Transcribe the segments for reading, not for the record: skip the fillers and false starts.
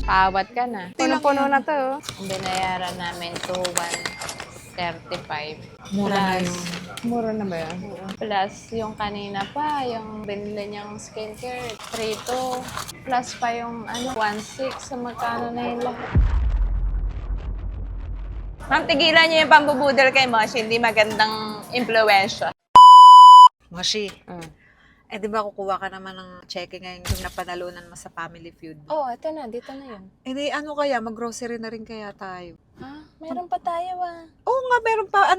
Paawat ka na. Puno-puno na to. Ang binayaran namin to 135. Mura na yun. Mura na ba yun? Plus, yung kanina pa, yung binili niyang skincare, 3 plus pa yung 1.6. So, magkano na yung lahat? Ma'am, tigilan niyo yung pambubudol kay Moshi. Hindi magandang impluensya. Moshi, di ba kukuha ka naman ng cheque ngayon yung napanalunan mo sa Family Feud? Oh, ito na. Dito na yun. Di ano kaya, mag-grocery na rin kaya tayo? Ha? Meron pa tayo Oo nga, meron pa,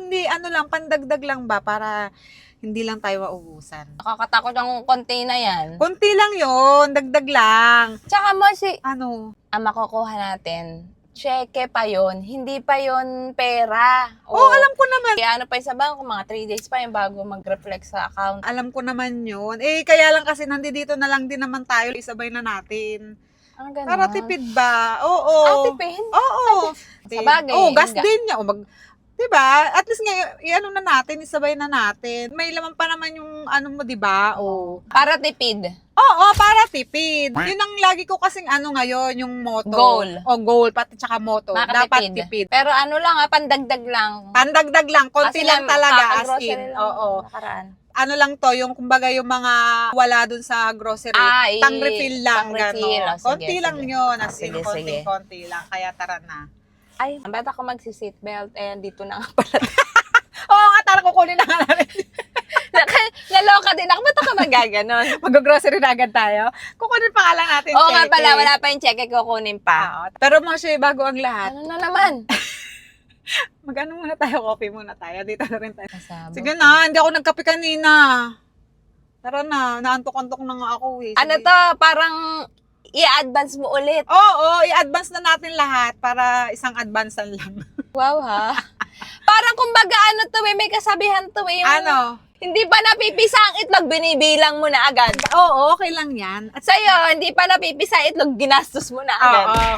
lang, pandagdag lang ba para hindi lang tayo maubusan? Nakakatakot ang konti na yan. Kunti lang yon, dagdag lang. Tsaka Moshi, Ano? ang makukuha natin, cheque pa yon, hindi pa yon pera. Oo, alam ko naman. Kaya ano pa yung sa bangko, mga 3 days pa yung bago mag-reflect sa account. Alam ko naman yun. Kaya lang kasi nandito na lang din naman tayo, isabay na natin. Ang ganon. Para tipid ba? Oo. Tipid? Oo. Sa bagay. Oo, gas din niya. Diba? At least ngayon, i-ano na natin, isabay na natin. May laman pa naman yung ano mo, diba? Oo. Para tipid. Oo, para tipid. Yun ang lagi ko kasing ngayon, yung motto. Goal. Goal, pati tsaka motto. Dapat tipid. Pero ano lang pandagdag lang. Pandagdag lang, konti lang talaga as in. Oo. Nakaraan. Ano lang to, yung kumbaga yung mga wala dun sa grocery, pang-refill lang, gano'n. Konti lang yun, as in, konti lang. Kaya tara na. Ay, ba't ako magsi-seatbelt? Dito na nga pala. Oo nga, tara kukunin na nga namin. Naloka din ako. Ba't ako magaganon? Mag-grocery na agad tayo. Kukunin pa nga lang natin Oo cheque. nga pala, wala pa yung cheque, kukunin pa. Pero Moshi, bago ang lahat, Ano na naman? mag-ano muna tayo, coffee muna tayo. Dito na rin tayo. Kasama. Sige na, hindi ako nagkape kanina. Tara na, naantok-antok na nga ako eh. Sige. Ano to, parang i-advance mo ulit. Oo, i-advance na natin lahat para isang advancean lang. Wow ha. Parang kumbaga may kasabihan to eh. Yung hindi pa napipisa ang itlog, binibilang mo na agad. Oo, okay lang yan. At sa'yo, hindi pa napipisa ang itlog, ginastos mo na agad. Oo.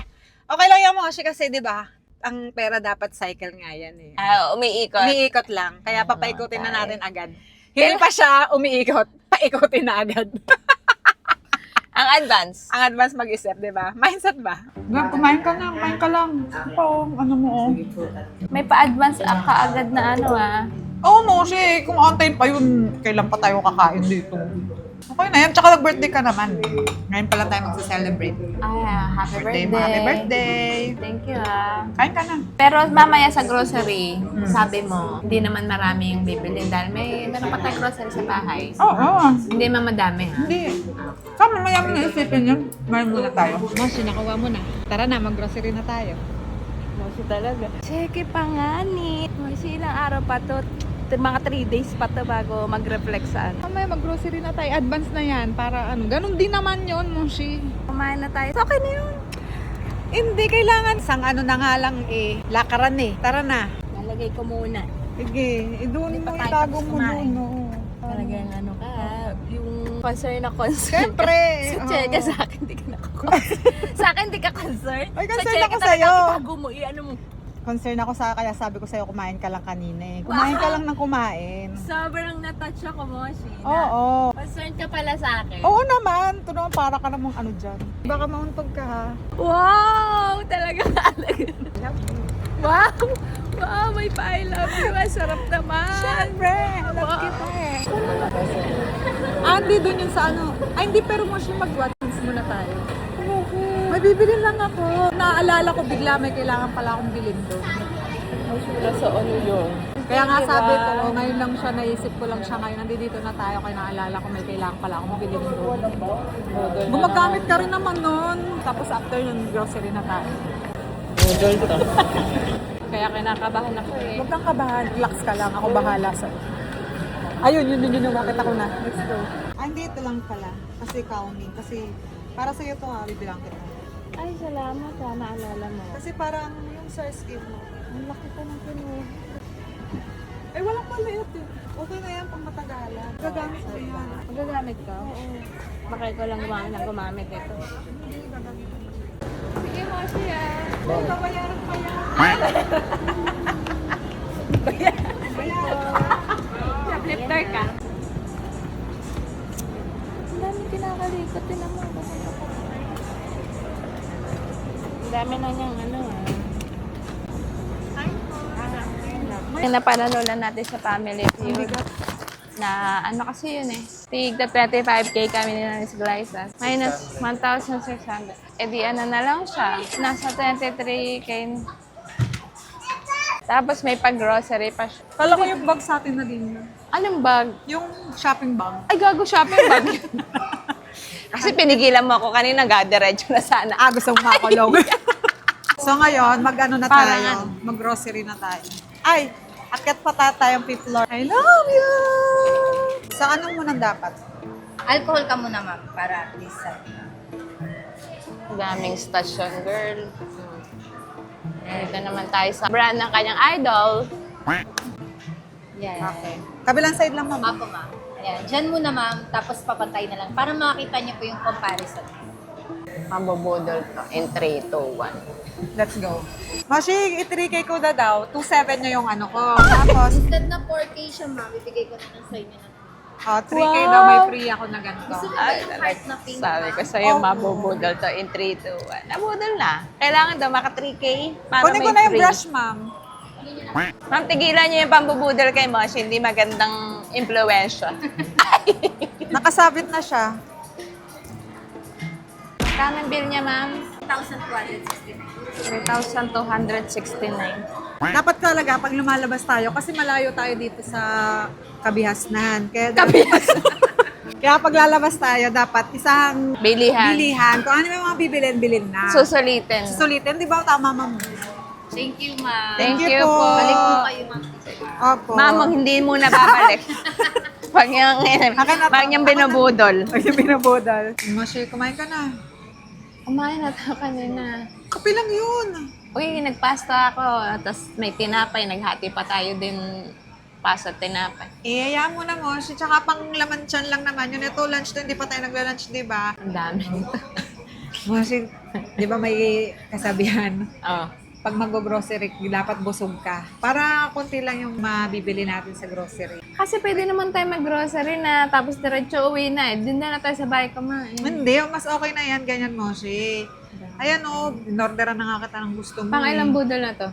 Okay lang yan, Moshi, kasi di ba ang pera dapat cycle nga yan eh. Umiikot. Umiikot lang. Kaya papaikutin na natin agad. Hindi pa siya umiikot. Paikutin na agad. Ang advance. Ang advance mag-isip, di ba? Mindset ba? Kumain ka na, kumain ka lang. Ano mo, May pa-advance ka agad na Oo, Moshi. Kung antayin pa yun, kailan pa tayo kakain dito? Okay na yan. Tsaka nag-birthday ka naman eh. Ngayon pa lang tayo magsa-celebrate. Happy birthday. Happy birthday. Thank you Kain ka na. Pero mamaya sa grocery, sabi mo, hindi naman marami yung bibilin dahil meron pa tayong grocery sa bahay. Oo. Hindi man madami Hindi. Kama mamaya mo na isipin yun. Kumain muna tayo. Moshi, nakuha mo na. Tara na, mag-grocery na tayo. Moshi talaga. Cheque pa nga ni. Moshi, ilang araw pa to. Mga 3 days pa to bago mag-reflect sa Mamaya mag-grocery na tayo. Advance na yan. Para ganun din naman yun, Moshi. Kumain na tayo. Okay na yun. Hindi kailangan. Isang na nga lang lakaran Tara na. Nalagay ko muna. Sige, doon Hindi mo pa tayo itago tapos mo kumain. doon. Talagang yung concern na concern. Siyempre. Sa cheque, sa akin di ka concern. Sa akin di ka concern. Ay, concern sa cheque ako talaga, sa'yo. itago mo, mo. Concern ako kaya sabi ko sa'yo, kumain ka lang kanina eh. Kumain ka lang ng kumain. Sobrang na-touch ako, Moshi. Oo. Concerned ka pala sa akin. Oo naman. Ito naman para ka namang dyan. Baka mauntog ka ha. Wow! Talaga alaga. Wow! Wow, may pa-I love you. Ang sarap naman. Siyempre. Love kita eh. Hindi doon yun sa hindi, pero mo siya mag-watch muna tayo. May bibili lang ako. Naalala ko bigla may kailangan pala akong bilhin doon. Sa ano yun? Kaya nga sabi ko, ngayon lang siya, naisip ko lang siya ngayon. Nandito na tayo, kaya naalala ko may kailangan pala akong bilhin doon. Gumagamit ka rin naman noon. Tapos after yun, grocery na tayo. Model to. Kaya kinakabahan ako eh. Huwag kang kabahan, relax ka lang. Ako bahala sa... Ayun, yun, nakita ko na. Let's go. Hindi, ito lang pala. Kasi counting. Kasi para sa'yo ito bibilang kita. Ay, salamat ha. Naalala mo. Kasi parang yung sa skin mo, ang laki pa ng kinuha. Walang maliit eh. Okay na yan pang matagalan. Gagamit ko yan. Magagamit ka? Oo. Baka ikaw lang gumamit ito. Hindi, gagamit ko. Sige, Moshi Oo, babayaran pa yan. Shoplifter ka? Ang dami kinakalikot din naman. Dami na niyang ano Yung napanalunan natin sa Family Feud. Na ano kasi yun Tigda 25K kami nila ni Glyza. Minus 1,600. Eh di ano na lang siya. Nasa 23K. Tapos may pag-grocery pa siya. Kala ko yung bag sa atin na din. Anong bag? Yung shopping bag. Ay, gago shopping bag. Kasi pinigilan mo ako kanina, gadiretso na sana. Gusto mo makulong. So ngayon, mag-ano na Parang tayo? ano? Mag-grocery na tayo. Ay, akyat pa tayong 5th floor. I love you! So anong muna dapat? Alcohol ka muna, ma'am, para at least. Daming stasyon, girl. Dito naman tayo sa brand ng kanyang idol. Yan. Okay. Kabilang side lang, ma'am. Ako, ma'am. Ayan. Diyan muna, ma'am. Tapos papantay na lang. Para makita niyo po yung comparison. Mabobodol to. In 3, 2, 1. Let's go. Moshi, i-3K ko na daw. 2.7 niya yung ano ko. Tapos, Instead na 4K siya, ma'am, ibigay ko na lang sa inyo na. 3K Wow. daw may free ako na ganito. Gusto mo ba yung heart na pink, Sabi ko ma'am? sa'yo, Oh. mabobodol to in 3, 2, 1. Nabodol na. Kailangan daw maka 3K para Kunin may ko na yung free. brush, ma'am. Ma'am, tigilan niyo yung pambubudol kay Mosh. Hindi magandang impluensya. Nakasabit na siya. Kano ang bill niya, ma'am? 1,269. 3,269. Dapat talaga, pag lumalabas tayo, kasi malayo tayo dito sa Kabihasnan. Kaya Kaya pag lalabas tayo, dapat isang Bilihan. bilihan. Kung ano yung mga bibilin, bilin na. Susulitin. Susulitin, di ba? Tama, ma'am. Thank you, ma'am. Thank Thank you you po. po. Balik po kayo, ma'am. Opo. Ma'am, hindi muna babalik. Pag yung binubudol. Pag yung binubudol. Moshi, kumain ka na. Kumain na tayo kanina. Kape lang yun. Uy, nagpasta ako. Tapos may tinapay. Naghati pa tayo din pasta at tinapay. Iyaya mo na, Moshi. Tsaka pang laman tiyan lang naman. Yun ito, lunch to, hindi pa tayo nagla-lunch, di ba? Ang dami nito. Moshi, di ba may kasabihan? Oh. Pag mag-grocery, dapat busog ka. Para konti lang yung mabibili natin sa grocery. Kasi pwede naman tayo mag-grocery na tapos diretso uwi na. Doon na tayo sa bahay kumain. Hindi, mas okay na yan. Ganyan, Moshi. Ayan o, inorderan na nga kita ng gusto mo. Pang ilang budol na to?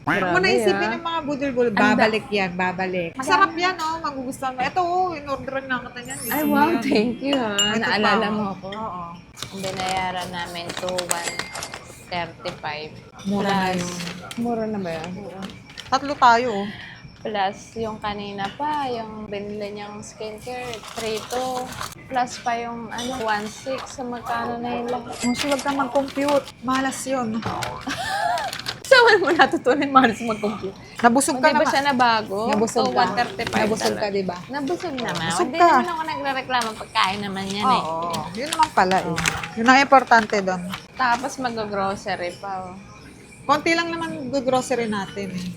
Huwag mo na isipin yung mga budol-budol. Ang Babalik yan, babalik. Masarap yan, oh. Magugustuhan mo. Ito, oh, inorderan na kita yan. Gusto Ay, mo wow. yan. Thank you, ha. Ito Naalala pa, mo oh. ako. Oo. Ang binayaran namin, 2,135. Mura na Plus- yun. Mura na ba yun? Tatlo tayo, oh. Plus, yung kanina pa, yung binili niyang skincare, 3,200. Plus pa yung 1,600. So, magkano na yun lahat? Moshi, huwag kang mag-compute. Malas yun. Saan mo natutunan mahal sa mag-compute? Nabusog ka Hindi ba naman. siya nabago? Nabusog So, ka. 135 Nabusog ka, talaga. di ba? Nabusog naman. Busog Hindi ka. naman ako nagre-reklamo. Pagkain naman yan eh. Oo. Yun naman pala, eh. Yun ang importante doon. Tapos mag-grocery pa. Oh. Konti lang naman grocery natin, eh.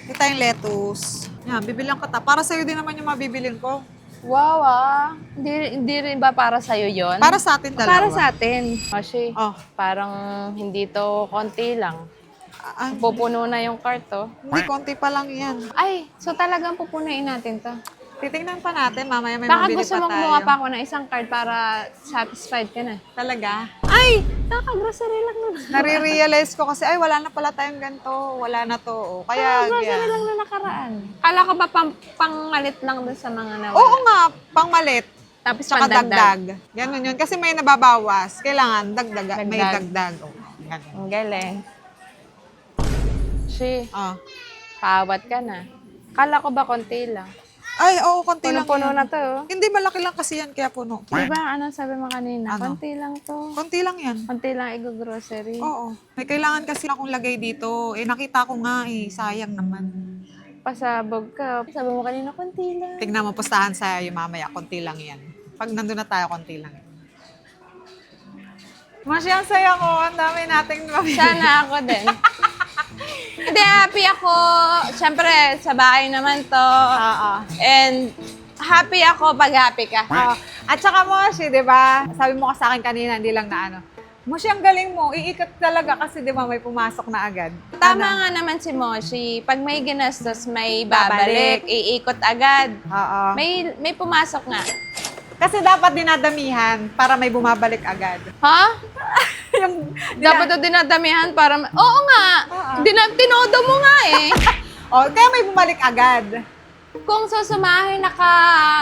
Ito tayong lettuce. Yan, bibilang ko ta. Para sa'yo din naman yung mabibilin ko. Wow Hindi rin ba para sa'yo yon? Para sa atin dalawa. Para sa atin. Kasi Oh. parang hindi to konti lang. Pupuno na yung cart to. Hindi, konti pa lang yan. Ay, so talagang pupunuin natin to. Titingnan pa natin, mamaya may Baka mabili gusto pa mo tayo. kumuha pa ako ng isang card para satisfied ka na. Talaga? Ay! Kaka-grocery lang nun. Nare-realize ko kasi, ay, wala na pala tayong ganito. Wala na to. Oh. Kaya, Grocery yan. lang na nakaraan. Kala ko ba pangmalit lang dun sa mga nawala? Oo nga, pangmalit. Tapos Tsaka pandagdag. dagdag. Ganun yun. Kasi may nababawas. Kailangan dagdag. May Dagdag. dagdag. Oh. Ganun. Ang galing. Shi, Ah. paawat ka na. Kala ko ba konti lang? Ay, oo, konti lang Puno-puno yan. na to. Oh. Hindi, malaki lang kasi yan, kaya puno. Diba, ano sabi mo kanina? Ano? Konti lang to. Konti lang yan. Konti lang i-grocery. Oo. May kailangan kasi akong lagay dito. Eh, nakita ko nga eh. Sayang naman. Pasabog ka. Sabi mo kanina, konti lang. Tignan mo, pustahan sa'yo yung mamaya. Konti lang yan. Pag nandun na tayo, konti lang. Masyang saya ko. Ang dami nating mabili. Sana ako din. Hindi, happy ako. Siyempre, sa bahay naman to. Oo. And happy ako pag happy ka. Oo. At saka Moshi, di ba? Sabi mo ka sa akin kanina, hindi lang na ano. Moshi, ang galing mo. Iikot talaga kasi di ba may pumasok na agad. Tama Ano? nga naman si Moshi. Pag may ginastos, may babalik. Iikot agad. Oo. May pumasok nga. Kasi dapat dinadamihan para may bumabalik agad. Ha? yung... Dapat ito dinadamihan para... Oo nga! Tinodo mo nga eh. Oh, kaya may bumalik agad. Kung susumahin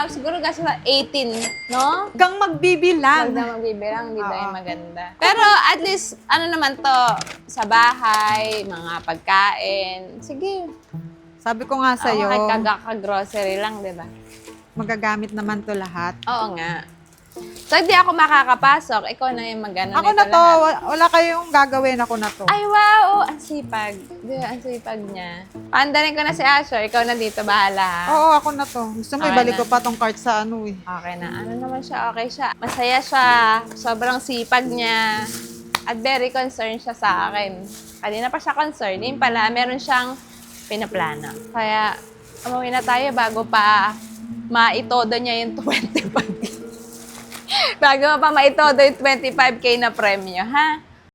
siguro kasi 18, no? Hanggang magbibilang. Huwag na magbibilang, hindi tayo Oo. maganda. Pero at least, ano naman to, sa bahay, mga pagkain. Sige. Sabi ko nga sa'yo, Kahit kaka-grocery lang, di ba? magagamit naman to lahat. Oo nga. So, hindi ako makakapasok. Ikaw na yung mag-ano Ako nito na to, lahat. wala kayong gagawin, ako na to. Ay, wow! Ang sipag. Di ba, ang sipag niya. Pandanin ko na si Asher. Ikaw na dito, bahala ha? Oo, ako na to. Gusto mo, Okay ibalik na. ko pa tong cart sa ano eh. Okay na. Ano naman siya? Okay siya. Masaya siya. Sobrang sipag niya. At very concerned siya sa akin. Kanina pa siya concerned. Yung pala, meron siyang pinaplano. Kaya, umuwi na tayo bago pa maitodo niya yung 25K. Bago pa maitodo yung 25K na premyo, ha?